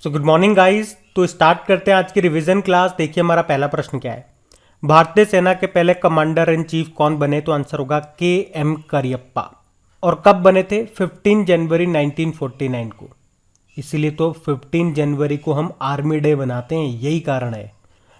So good morning guys. तो start करते हैं आज की रिवीजन क्लास। देखिए हमारा पहला प्रश्न क्या है। भारतीय सेना के पहले कमांडर इन चीफ कौन बने? तो आंसर होगा के एम करियप्पा। और कब बने थे? 15 जनवरी 1949 को। इसीलिए तो 15 जनवरी को हम आर्मी डे बनाते हैं, यही कारण है।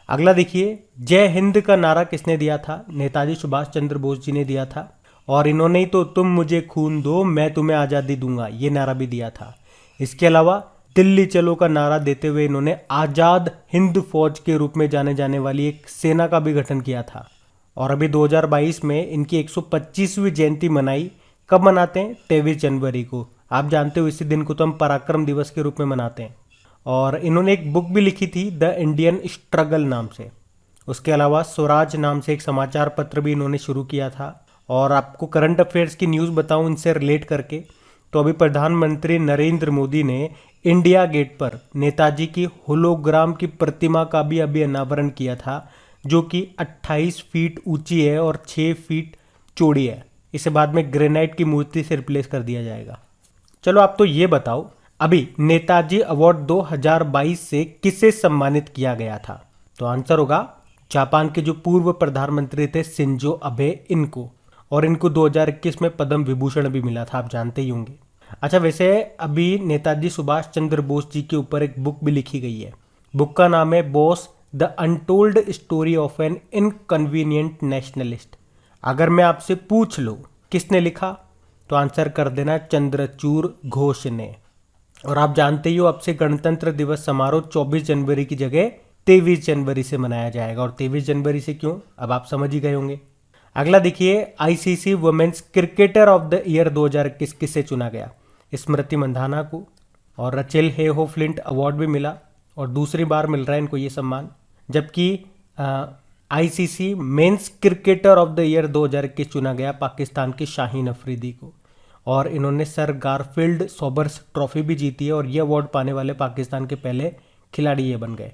अगला देखिए, जय हिंद का नारा किसने दिया था? नेताजी सुभाष चंद्र बोस जी ने दिया था। और इन्होंने ही तो तुम मुझे खून दो मैं तुम्हें आज़ादी दूंगा ये नारा भी दिया था। इसके अलावा दिल्ली चलो का नारा देते हुए इन्होंने आज़ाद हिंद फौज के रूप में जाने जाने वाली एक सेना का भी गठन किया था। और अभी 2022 में इनकी 125वीं जयंती मनाई। कब मनाते हैं? 23 जनवरी को। आप जानते हो इसी दिन को तो हम पराक्रम दिवस के रूप में मनाते हैं। और इन्होंने एक बुक भी लिखी थी, द इंडियन स्ट्रगल नाम से। उसके अलावा स्वराज नाम से एक समाचार पत्र भी इन्होंने शुरू किया था। और आपको करंट अफेयर्स की न्यूज़ बताऊं इनसे रिलेट करके, तो अभी प्रधानमंत्री नरेंद्र मोदी ने इंडिया गेट पर नेताजी की होलोग्राम की प्रतिमा का भी अभी अनावरण किया था, जो कि 28 फीट ऊंची है और 6 फीट चौड़ी है। इसे बाद में ग्रेनाइट की मूर्ति से रिप्लेस कर दिया जाएगा। चलो आप तो ये बताओ, अभी नेताजी अवार्ड 2022 से किसे सम्मानित किया गया था? तो आंसर होगा जापान के जो पूर्व प्रधानमंत्री थे शिंजो अबे, इनको। और इनको 2021 में पद्म विभूषण भी मिला था, आप जानते ही होंगे। अच्छा, वैसे अभी नेताजी सुभाष चंद्र बोस जी के ऊपर एक बुक भी लिखी गई है। बुक का नाम है Bose the untold story of an inconvenient nationalist. अगर मैं आपसे पूछ लूँ किसने लिखा, तो आंसर कर देना चंद्रचूड़ घोष ने। और आप जानते ही हो अब से गणतंत्र दिवस समारोह 24 जनवरी की जगह 23 जनवरी से मनाया जाएगा। और 23 जनवरी से क्यों, अब आप समझ ही गए होंगे। अगला देखिए, ICC women's cricketer of the year 2021 किसे चुना गया? स्मृति मंधाना को। और रचेल हेहो फ्लिंट अवार्ड भी मिला और दूसरी बार मिल रहा है इनको ये सम्मान। जबकि ICC men's cricketer of the year 2021 चुना गया पाकिस्तान के शाहीन अफरीदी को। और इन्होंने सर गारफील्ड सोबर्स ट्रॉफी भी जीती है और ये अवार्ड पाने वाले पाकिस्तान के पहले खिलाड़ी ये बन गए।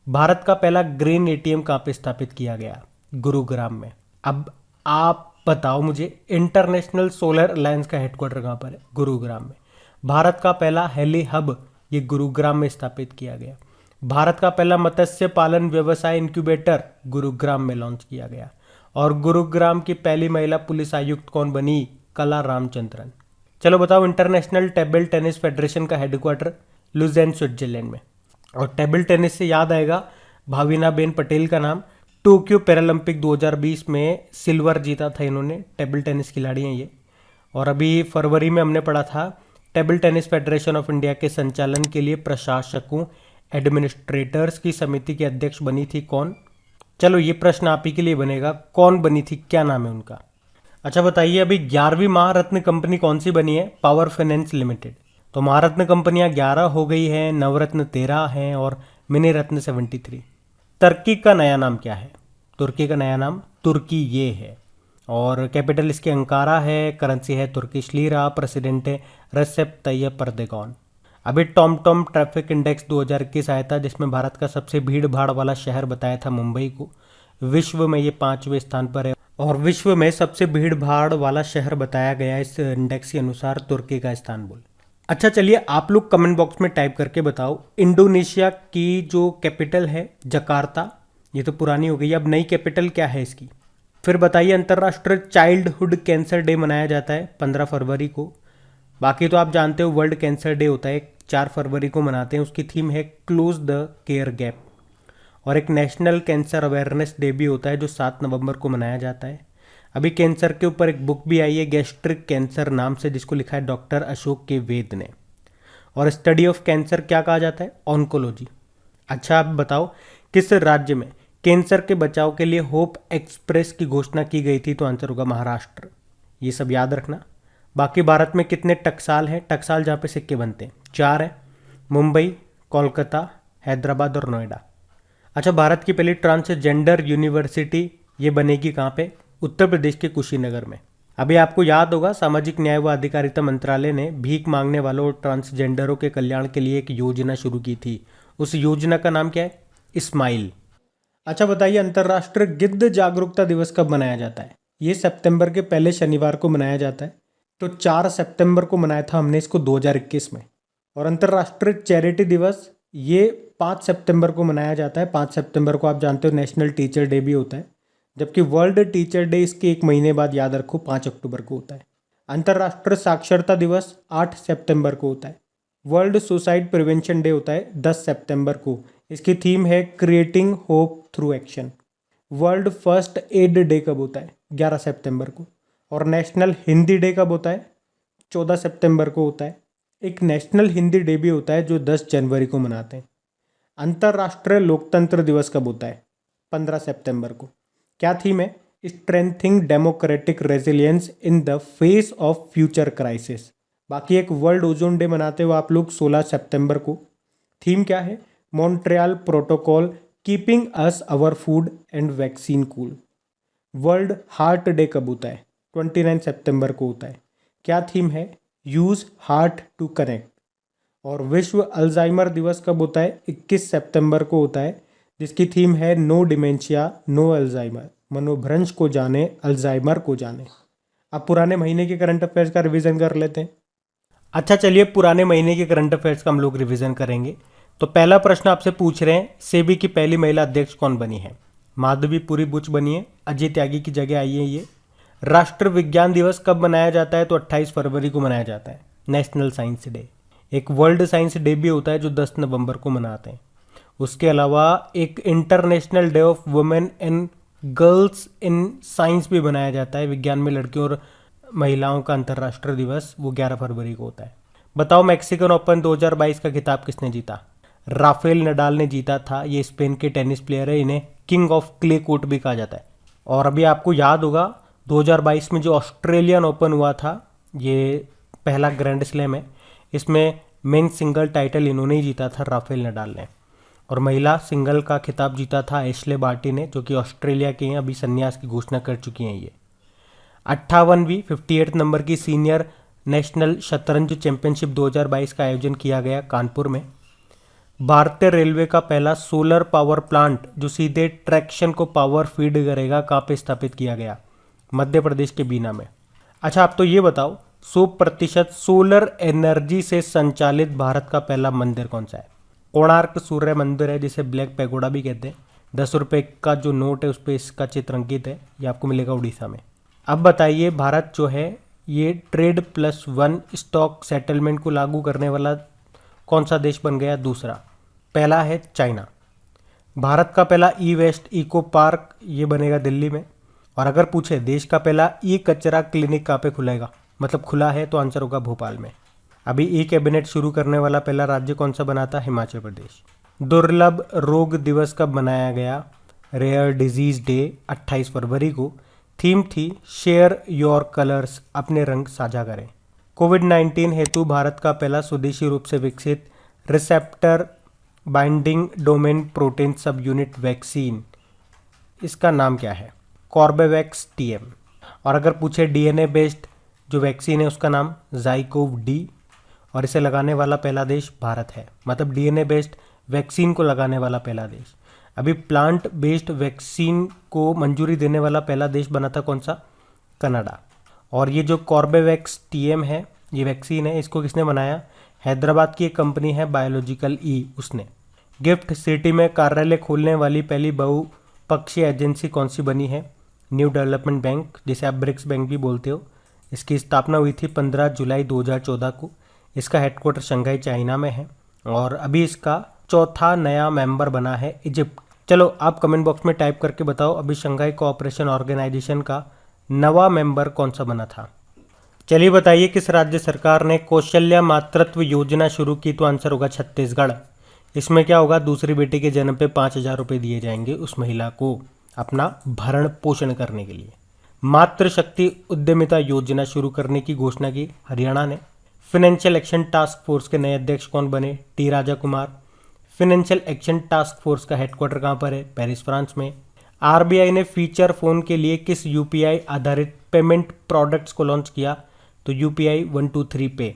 भारत का पहला ग्रीन एटीएम कहाँ पे स्थापित किया गया? गुरुग्राम में। अब आप बताओ मुझे, इंटरनेशनल सोलर अलायंस का हेडक्वार्टर कहाँ पर है? गुरुग्राम में। भारत का पहला हेली हब ये गुरुग्राम में स्थापित किया गया। भारत का पहला मत्स्य पालन व्यवसाय इंक्यूबेटर गुरुग्राम में लॉन्च किया गया। और गुरुग्राम की पहली महिला पुलिस आयुक्त कौन बनी? कला रामचंद्रन। चलो बताओ, इंटरनेशनल टेबल टेनिस फेडरेशन का हेडक्वार्टर लुज़ेन स्विट्जरलैंड में। और टेबल टेनिस से याद आएगा भाविना बेन पटेल का नाम। टोक्यो पैरालंपिक 2020 में सिल्वर जीता था इन्होंने। टेबल टेनिस खिलाड़ी हैं ये। और अभी फरवरी में हमने पढ़ा था table tennis federation of India के संचालन के लिए प्रशासकों एडमिनिस्ट्रेटर्स की समिति की अध्यक्ष बनी थी कौन? चलो ये प्रश्न आप ही के लिए बनेगा, कौन बनी थी, क्या नाम है उनका? अच्छा बताइए, अभी 11वीं महारत्न कंपनी कौन सी बनी है? Power finance limited. तो महारत्न कंपनियां 11 हो गई हैं, नवरत्न 13 हैं और मिनी रत्न 73। तुर्की का नया नाम क्या है? तुर्की का नया नाम तुर्की ये है। और कैपिटल इसकी अंकारा है, करेंसी है तुर्किश लीरा, प्रेसिडेंट है रेसेप तैयप एर्दोगान। अभी टॉम टॉम ट्रैफिक इंडेक्स 2021 आया था, जिसमें भारत का सबसे भीड़ भाड़ वाला शहर बताया था मुंबई को। विश्व में ये 5वें स्थान पर है। और विश्व में सबसे भीड़ भाड़ वाला शहर बताया गया इस इंडेक्स के अनुसार तुर्की का इस्तांबुल। अच्छा चलिए, आप लोग कमेंट बॉक्स में टाइप करके बताओ, इंडोनेशिया की जो कैपिटल है जकार्ता, ये तो पुरानी हो गई, अब नई कैपिटल क्या है इसकी? फिर बताइए, अंतर्राष्ट्रीय चाइल्डहुड कैंसर डे मनाया जाता है 15 फरवरी को। बाकी तो आप जानते हो वर्ल्ड कैंसर डे होता है 4 फरवरी को मनाते हैं, उसकी थीम है क्लोज द केयर गैप। और एक नेशनल कैंसर अवेयरनेस डे भी होता है जो 7 नवंबर को मनाया जाता है। अभी कैंसर के ऊपर एक बुक भी आई है गैस्ट्रिक कैंसर नाम से, जिसको लिखा है डॉक्टर अशोक के वेद ने। और स्टडी ऑफ कैंसर क्या कहा जाता है? ऑन्कोलॉजी। अच्छा आप बताओ, किस राज्य में कैंसर के बचाव के लिए होप एक्सप्रेस की घोषणा की गई थी? तो आंसर होगा महाराष्ट्र। ये सब याद रखना। बाकी भारत में कितने टकसाल हैं? टकसाल जहाँ पे सिक्के बनते हैं 4 हैं, मुंबई, कोलकाता, हैदराबाद और नोएडा। अच्छा, भारत की पहली ट्रांसजेंडर यूनिवर्सिटी ये बनेगी कहाँ पे? उत्तर प्रदेश के कुशीनगर में। अभी आपको याद होगा सामाजिक न्याय व अधिकारिता मंत्रालय ने भीख मांगने वालों और ट्रांसजेंडरों के कल्याण के लिए एक योजना शुरू की थी। उस योजना का नाम क्या है? स्माइल। अच्छा बताइए, अंतर्राष्ट्रीय गिद्ध जागरूकता दिवस कब मनाया जाता है? ये सितंबर के पहले शनिवार को मनाया जाता है। तो 4 सितंबर को मनाया था हमने इसको 2021 में। और अंतर्राष्ट्रीय चैरिटी दिवस ये 5 सितंबर को मनाया जाता है। 5 सितंबर को आप जानते हो नेशनल टीचर डे भी होता है, जबकि वर्ल्ड टीचर डे इसके एक महीने बाद याद रखो 5 अक्टूबर को होता है। अंतर्राष्ट्रीय साक्षरता दिवस 8 सितंबर को होता है। वर्ल्ड सुसाइड प्रिवेंशन डे होता है 10 सितंबर को। इसकी थीम है creating hope through action. World first aid day कब होता है? 11 सितंबर को। और नेशनल हिंदी डे कब होता है? 14 सितंबर को होता है। एक नेशनल हिंदी डे भी होता है जो 10 जनवरी को मनाते हैं। अंतर्राष्ट्रीय लोकतंत्र दिवस कब होता है? 15 सितंबर को। क्या थीम है? Strengthening democratic resilience in the face of future crisis. बाकी एक वर्ल्ड ओजोन डे मनाते हो आप लोग 16 सितंबर को। थीम क्या है? Montreal protocol keeping us our food and vaccine cool. World heart day कब होता है? 29 सितंबर को होता है। क्या थीम है? Use heart to connect. और विश्व अल्जाइमर दिवस कब होता है? 21 सितंबर को होता है, जिसकी थीम है नो डिमेंशिया नो अल्जाइमर। मनोभ्रंश को जाने, अल्जाइमर को जाने। अब पुराने महीने के करंट अफेयर्स का रिवीजन कर लेते हैं। अच्छा चलिए, पुराने महीने के करंट अफेयर्स का हम लोग रिवीजन करेंगे। तो पहला प्रश्न आपसे पूछ रहे हैं, सेबी की पहली महिला अध्यक्ष कौन बनी है? माधवीपुरी बुच बनी है, अजय त्यागी की जगह आई है ये। राष्ट्र विज्ञान दिवस कब मनाया जाता है? तो 28 फरवरी को मनाया जाता है, नेशनल साइंस डे। एक वर्ल्ड साइंस डे भी होता है जो 10 नवंबर को मनाते हैं। उसके अलावा एक international day of women and girls in science भी मनाया जाता है, विज्ञान में लड़कियों और महिलाओं का अंतर्राष्ट्रीय दिवस, वो 11 फरवरी को होता है। बताओ मैक्सिकन ओपन 2022 का खिताब किसने जीता? राफेल नडाल ने जीता था। ये स्पेन के टेनिस प्लेयर है, इन्हें किंग ऑफ क्ले कोर्ट भी कहा जाता है। और अभी आपको याद होगा 2022 में जो ऑस्ट्रेलियन ओपन हुआ था, ये पहला ग्रैंड स्लैम है, इसमें मेन सिंगल टाइटल इन्होंने ही जीता था, राफेल नडाल ने। और महिला सिंगल का खिताब जीता था एशले बार्टी ने, जो कि ऑस्ट्रेलिया की हैं, अभी संन्यास की घोषणा कर चुकी हैं ये। 58वीं 58 नंबर की सीनियर नेशनल शतरंज चैंपियनशिप 2022 का आयोजन किया गया कानपुर में। भारतीय रेलवे का पहला सोलर पावर प्लांट जो सीधे ट्रैक्शन को पावर फीड करेगा, कहाँ पे स्थापित किया गया? मध्य प्रदेश के बीना में। अच्छा आप तो ये बताओ, 100% सोलर एनर्जी से संचालित भारत का पहला मंदिर कौन सा है? कोणार्क सूर्य मंदिर है, जिसे ब्लैक पैगोडा भी कहते हैं। 10 रुपये का जो नोट है उस पर इसका चित्र अंकित है, ये आपको मिलेगा उड़ीसा में। अब बताइए, भारत जो है ये ट्रेड+1 स्टॉक सेटलमेंट को लागू करने वाला कौन सा देश बन गया? दूसरा। पहला है चाइना। भारत का पहला ई वेस्ट इको पार्क ये बनेगा दिल्ली में। और अगर पूछे देश का पहला ई कचरा क्लिनिक कहाँ पे खुलेगा, मतलब खुला है, तो आंसर होगा भोपाल में। अभी ई कैबिनेट शुरू करने वाला पहला राज्य कौन सा बना था? हिमाचल प्रदेश। दुर्लभ रोग दिवस कब मनाया गया? रेयर डिजीज डे 28 फरवरी को। थीम थी शेयर योर कलर्स, अपने रंग साझा करें। कोविड-19 हेतु भारत का पहला स्वदेशी रूप से विकसित रिसेप्टर बाइंडिंग डोमेन प्रोटीन सब यूनिट वैक्सीन, इसका नाम क्या है? Corbevax TM. और अगर पूछे डीएनए बेस्ड जो वैक्सीन है उसका नाम ज़ाइकोव डी, और इसे लगाने वाला पहला देश भारत है, मतलब डीएनए बेस्ड वैक्सीन को लगाने वाला पहला देश। अभी प्लांट बेस्ड वैक्सीन को मंजूरी देने वाला पहला देश बना था कौन सा? कनाडा। और ये जो कॉर्बेवैक्स टीएम है, ये वैक्सीन है, इसको किसने बनाया? हैदराबाद की एक कंपनी है बायोलॉजिकल ई, उसने। गिफ्ट सिटी में कार्यालय खोलने वाली पहली बहुपक्षीय एजेंसी कौन सी बनी है? न्यू डेवलपमेंट बैंक, जिसे आप ब्रिक्स बैंक भी बोलते हो। इसकी स्थापना हुई थी 15 जुलाई 2014 को। इसका हेडक्वार्टर शंघाई चाइना में है। और अभी इसका चौथा नया मेंबर बना है इजिप्ट। चलो आप कमेंट बॉक्स में टाइप करके बताओ, अभी शंघाई कोऑपरेशन ऑर्गेनाइजेशन का नवा मेंबर कौन सा बना था? चलिए बताइए, किस राज्य सरकार ने कौशल्या मातृत्व योजना शुरू की? तो आंसर होगा छत्तीसगढ़। इसमें क्या होगा? दूसरी बेटी के जन्म पे 5,000 रुपये दिए जाएंगे उस महिला को अपना भरण पोषण करने के लिए। मातृशक्ति उद्यमिता योजना शुरू करने की घोषणा की हरियाणा ने। फाइनेंशियल एक्शन टास्क फोर्स के नए अध्यक्ष कौन बने? T Raja Kumar. Financial action task force का हेडक्वार्टर कहाँ पर है? पेरिस, फ्रांस में। आरबीआई ने फीचर फोन के लिए किस यूपीआई आधारित पेमेंट प्रोडक्ट्स को लॉन्च किया? तो यूपीआई 123 पे।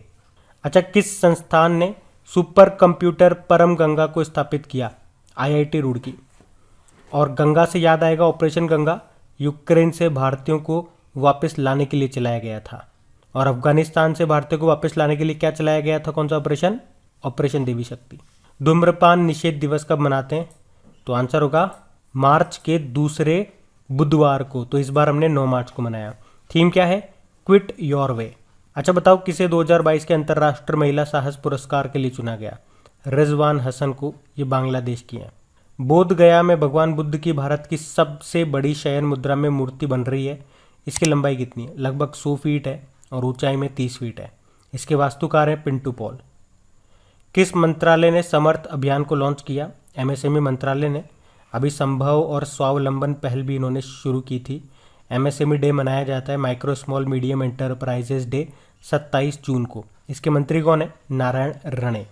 अच्छा, किस संस्थान ने सुपर कंप्यूटर परम गंगा को स्थापित किया? आईआईटी रुड़की। और गंगा से याद आएगा ऑपरेशन गंगा, यूक्रेन से भारतीयों को वापस लाने के लिए चलाया गया था। और अफगानिस्तान से भारतीयों को वापस लाने के लिए क्या चलाया गया था? कौन सा ऑपरेशन? ऑपरेशन देवी शक्ति। धूम्रपान निषेध दिवस कब मनाते हैं? तो आंसर होगा मार्च के दूसरे बुधवार को। तो इस बार हमने 9 मार्च को मनाया। थीम क्या है? Quit your way. अच्छा बताओ किसे 2022 के अंतर्राष्ट्रीय महिला साहस पुरस्कार के लिए चुना गया? रिजवान हसन को। ये बांग्लादेश की हैं। बोध गया में भगवान बुद्ध की भारत की सबसे बड़ी शयन मुद्रा में मूर्ति बन रही है। इसकी लंबाई कितनी है? लगभग 100 फीट है और ऊंचाई में 30 फीट है। इसके वास्तुकार हैं पिंटू पॉल। किस मंत्रालय ने समर्थ अभियान को लॉन्च किया? एमएसएमई मंत्रालय ने। अभी संभव और स्वावलंबन पहल भी इन्होंने शुरू की थी। एमएसएमई डे मनाया जाता है, micro small medium enterprises day, 27 जून को। इसके मंत्री कौन है? नारायण राणे।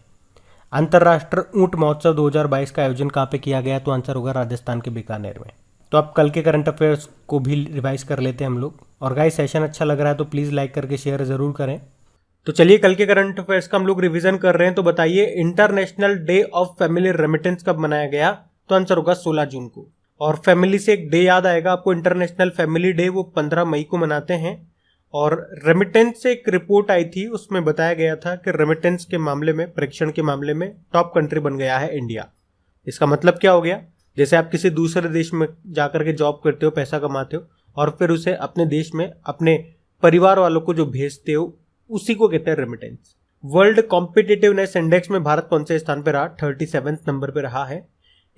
अंतर्राष्ट्रीय ऊंट महोत्सव 2022 का आयोजन कहाँ पे किया गया? तो आंसर होगा राजस्थान के बीकानेर में। तो अब कल के करंट अफेयर्स को भी रिवाइज कर लेते हैं हम लोग। और गाइस सेशन अच्छा लग रहा है तो प्लीज़ लाइक करके शेयर ज़रूर करें। तो चलिए कल के करंट अफेयर्स का हम लोग रिवीजन कर रहे हैं। तो बताइए international day of family remittance कब मनाया गया? तो आंसर होगा 16 जून को। और फैमिली से एक डे याद आएगा आपको, इंटरनेशनल फैमिली डे, वो 15 मई को मनाते हैं। और रेमिटेंस से एक रिपोर्ट आई थी, उसमें बताया गया था कि रेमिटेंस के मामले में, प्रेषण के मामले में टॉप कंट्री बन गया है इंडिया। इसका मतलब क्या हो गया? जैसे आप किसी दूसरे देश में जाकर के जॉब करते हो, पैसा कमाते हो और फिर उसे अपने देश में अपने परिवार वालों को जो भेजते हो, उसी को कहते हैं रेमिटेंस। वर्ल्ड कॉम्पिटिटिवनेस इंडेक्स में भारत कौन से स्थान पे रहा? 37 नंबर पे रहा है।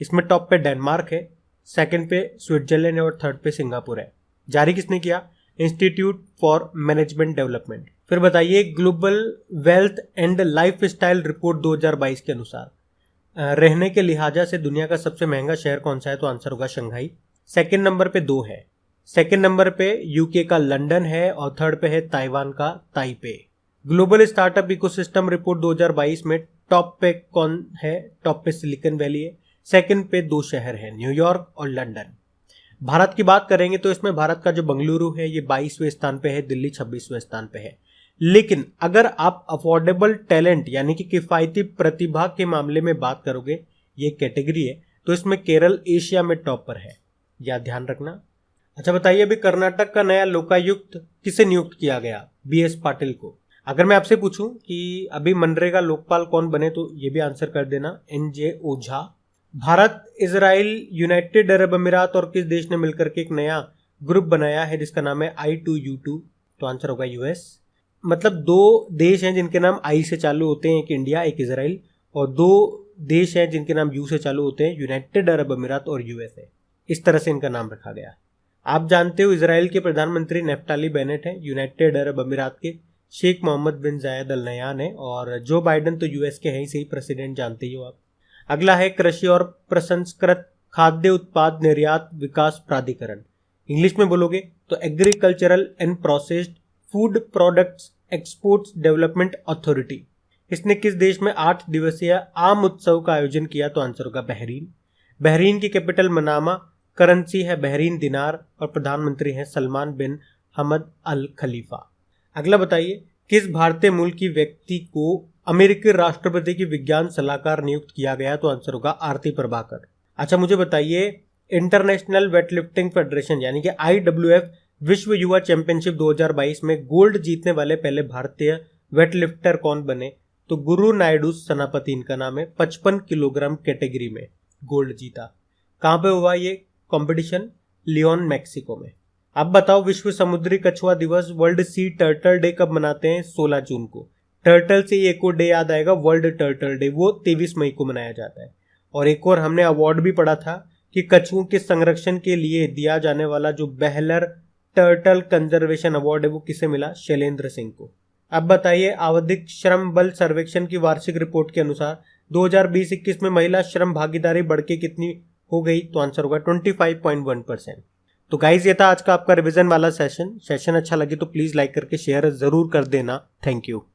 इसमें टॉप पे डेनमार्क है, सेकंड पे स्विट्जरलैंड है और थर्ड पे सिंगापुर है। जारी किसने किया? Institute for management development. फिर बताइए global wealth and life style report 2022 के अनुसार रहने के लिहाजा से दुनिया का सबसे महंगा शहर कौन सा है? तो आंसर होगा शंघाई। सेकंड नंबर पे 2 है। सेकंड नंबर पे यूके का लंदन है और थर्ड पे है ताइवान का Taipei. Global startup ecosystem report 2022 में टॉप पे कौन है? टॉप पे सिलिकॉन वैली है। सेकंड पे 2 शहर हैं, न्यूयॉर्क और लंदन। भारत की बात करेंगे तो इसमें भारत का जो बंगलुरु है ये 22वें स्थान पे है, दिल्ली 26वें स्थान पे है। लेकिन अगर आप अफोर्डेबल टैलेंट यानी कि किफायती प्रतिभा के मामले में बात करोगे, ये कैटेगरी है, तो इसमें केरल एशिया में टॉप पर है, यह ध्यान रखना। अच्छा बताइए अभी कर्नाटक का नया लोकायुक्त किसे नियुक्त किया गया? BS पाटिल को। अगर मैं आपसे पूछूं कि अभी मनरेगा लोकपाल कौन बने तो ये भी आंसर कर देना, NJ ओझा। भारत, इजराइल, यूनाइटेड अरब अमीरात और किस देश ने मिलकर के एक नया ग्रुप बनाया है जिसका नाम है I2U2? तो आंसर होगा US। मतलब 2 देश हैं जिनके नाम I से चालू होते हैं, एक इंडिया एक इजराइल, और 2 देश हैं जिनके नाम U से चालू होते हैं, यूनाइटेड अरब अमीरात और USA। इस तरह से इनका नाम रखा गया। आप जानते हो इजराइल के प्रधानमंत्री नेफ्ताली बेनेट हैं, यूनाइटेड अरब अमीरात के शेख मोहम्मद बिन जायद अल नह्यान है, और जो बाइडन तो US के हैं ही सही प्रेसिडेंट, जानते ही हो आप। अगला है कृषि और प्रसंस्कृत खाद्य उत्पाद निर्यात विकास प्राधिकरण। इंग्लिश में बोलोगे तो agricultural and processed food products exports development authority. इसने किस देश में 8 दिवसीय आम उत्सव का आयोजन किया? तो आंसर होगा बहरीन। बहरीन की कैपिटल मनामा, करेंसी है बहरीन दिनार और प्रधानमंत्री हैं सलमान बिन हमद अल खलीफा। अगला बताइए किस भारतीय मूल की व्यक्ति को अमेरिकी राष्ट्रपति की विज्ञान सलाहकार नियुक्त किया गया? तो आंसर होगा आरती प्रभाकर। अच्छा मुझे बताइए इंटरनेशनल वेटलिफ्टिंग फेडरेशन यानी कि IWF विश्व युवा चैंपियनशिप 2022 में गोल्ड जीतने वाले पहले भारतीय वेटलिफ्टर कौन बने? तो गुरु नायडू सेनापति इनका नाम है। 55 किलोग्राम कैटेगरी में गोल्ड जीता। कहाँ पे हुआ ये कॉम्पिटिशन? लियोन मैक्सिको में। अब बताओ विश्व समुद्री कछुआ दिवस वर्ल्ड सी टर्टल डे कब मनाते हैं? 16 जून को। टर्टल से एक और डे याद आएगा, वर्ल्ड टर्टल डे, वो 23 मई को मनाया जाता है। और एक और हमने अवार्ड भी पढ़ा था कि कछुओं के संरक्षण के लिए दिया जाने वाला जो बेहलर टर्टल कंजर्वेशन अवार्ड है वो किसे मिला? शैलेंद्र सिंह को। अब बताइए आवधिक श्रम बल सर्वेक्षण की वार्षिक रिपोर्ट के अनुसार 2020-21 में महिला श्रम भागीदारी बढ़ के कितनी हो गई? तो आंसर होगा 25.1%। तो गाइज ये था आज का आपका रिवीजन वाला सेशन अच्छा लगे तो प्लीज लाइक करके शेयर जरूर कर देना। Thank you.